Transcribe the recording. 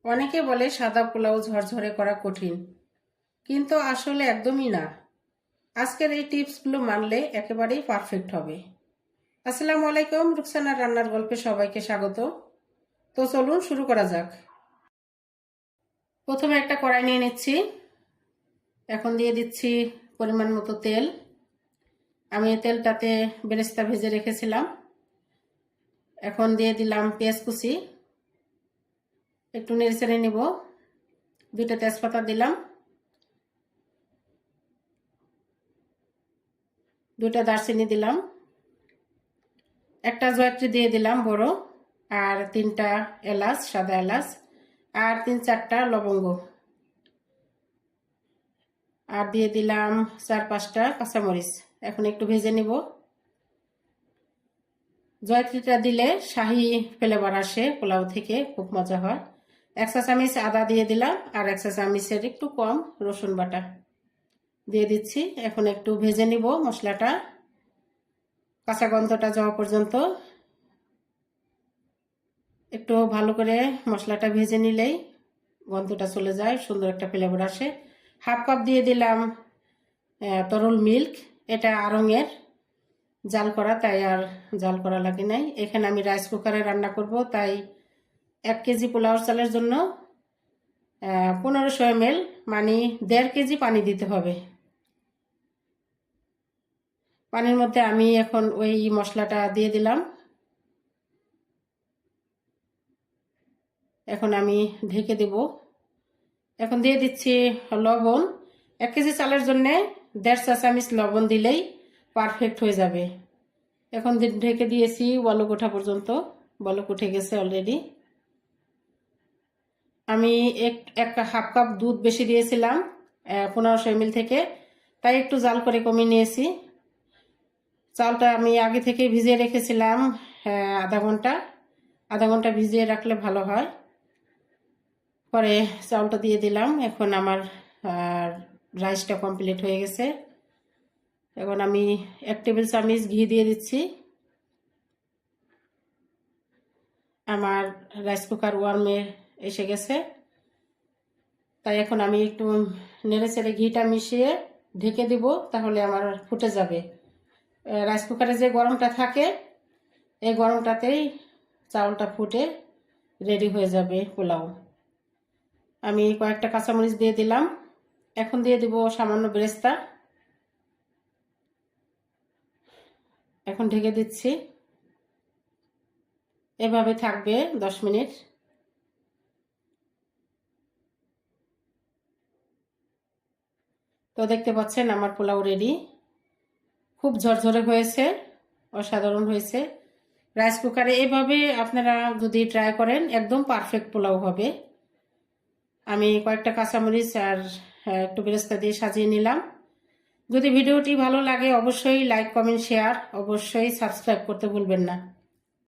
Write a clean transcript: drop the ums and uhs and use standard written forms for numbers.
অনেকে বলে সাদা পোলাও ঝরঝরে করা কঠিন, কিন্তু আসলে একদমই না। আজকের এই টিপসগুলো মানলে একেবারেই পারফেক্ট হবে। আসসালামু আলাইকুম, রুকসানার রান্নার গল্পে সবাইকে স্বাগত। তো চলুন শুরু করা যাক। প্রথমে একটা কড়াই নিয়ে নিচ্ছি। এখন দিয়ে দিচ্ছি পরিমাণ মতো তেল। আমি এই তেলটাতে বেরেস্তা ভেজে রেখেছিলাম। এখন দিয়ে দিলাম পেঁয়াজ কুচি, একটু নেড়েচেড়ে নিব। দুটো তেজপাতা দিলাম, দুটো দারচিনি দিলাম, একটা জয়ত্রী দিয়ে দিলাম বড়, আর তিনটা এলাচ, সাদা এলাচ, আর 3-4টা লবঙ্গ, আর দিয়ে দিলাম 4-5টা কাঁচামরিচ। এখন একটু ভেজে নিব। জয়ত্রীটা দিলে শাহি ফ্লেভার আসে পোলাও থেকে, খুব মজা হয়। 1 চা চামচ আদা দিয়ে দিলাম, আর 1 চা চামচের একটু কম রসুন বাটা দিয়ে দিচ্ছি। এখন একটু ভেজে নিব মশলাটা, কাঁচা গন্ধটা যাওয়া পর্যন্ত। একটু ভালো করে মশলাটা ভেজে নিলেই গন্ধটা চলে যায়, সুন্দর একটা ফ্লেভার আসে। 1/2 কাপ দিয়ে দিলাম তরল মিল্ক। এটা আড়ঙের জাল করা, তাই আর জাল করা লাগে নাই। এখানে আমি রাইস কুকারে রান্না করব, তাই 1 কেজি পোলাও চালের জন্য 1500 ml, মানে 1.5 কেজি পানি দিতে হবে। পানির মধ্যে আমি এখন ওই মশলাটা দিয়ে দিলাম। এখন আমি ঢেকে দেব। এখন দিয়ে দিচ্ছি লবণ। 1 কেজি চালের জন্যে 1.5 চা চামচ লবণ দিলেই পারফেক্ট হয়ে যাবে। এখন ঢেকে দিয়েছি বলক ওঠা পর্যন্ত। বলক উঠে গেছে অলরেডি। আমি 1/2 কাপ দুধ বেশি দিয়েছিলাম 1500 ml থেকে, তাই একটু জাল করে কমিয়ে নিয়েছি। চালটা আমি আগে থেকে ভিজিয়ে রেখেছিলাম আধা ঘন্টা ভিজিয়ে রাখলে ভালো হয়। পরে চালটা দিয়ে দিলাম। এখন আমার রাইসটা কমপ্লিট হয়ে গেছে। এখন আমি 1 টেবিল চামচ ঘি দিয়ে দিচ্ছি। আমার রাইস কুকার ওয়ার্মে এসে গেছে, তাই এখন আমি একটু নেড়েচেড়ে ঘিটা মিশিয়ে ঢেকে দিব, তাহলে আমার ফুটে যাবে। রাইস কুকারে যে গরমটা থাকে, এই গরমটাতেই চাউলটা ফুটে রেডি হয়ে যাবে পোলাও। আমি কয়েকটা কাঁচামরিচ দিয়ে দিলাম। এখন দিয়ে দিব সামান্য বেরেস্তা। এখন ঢেকে দিচ্ছি। এভাবে থাকবে 10 মিনিট। তো দেখতে পাচ্ছেন আমার পোলাও রেডি। খুব ঝরঝরে হয়েছে, অসাধারণ হয়েছে। রাইস কুকারে এভাবে আপনারা যদি ট্রাই করেন, একদম পারফেক্ট পোলাও হবে। আমি কয়েকটা কাঁচামরিচ আর একটু বেরেস্তা দিয়ে সাজিয়ে নিলাম। যদি ভিডিওটি ভালো লাগে অবশ্যই লাইক, কমেন্ট, শেয়ার, অবশ্যই সাবস্ক্রাইব করতে ভুলবেন না।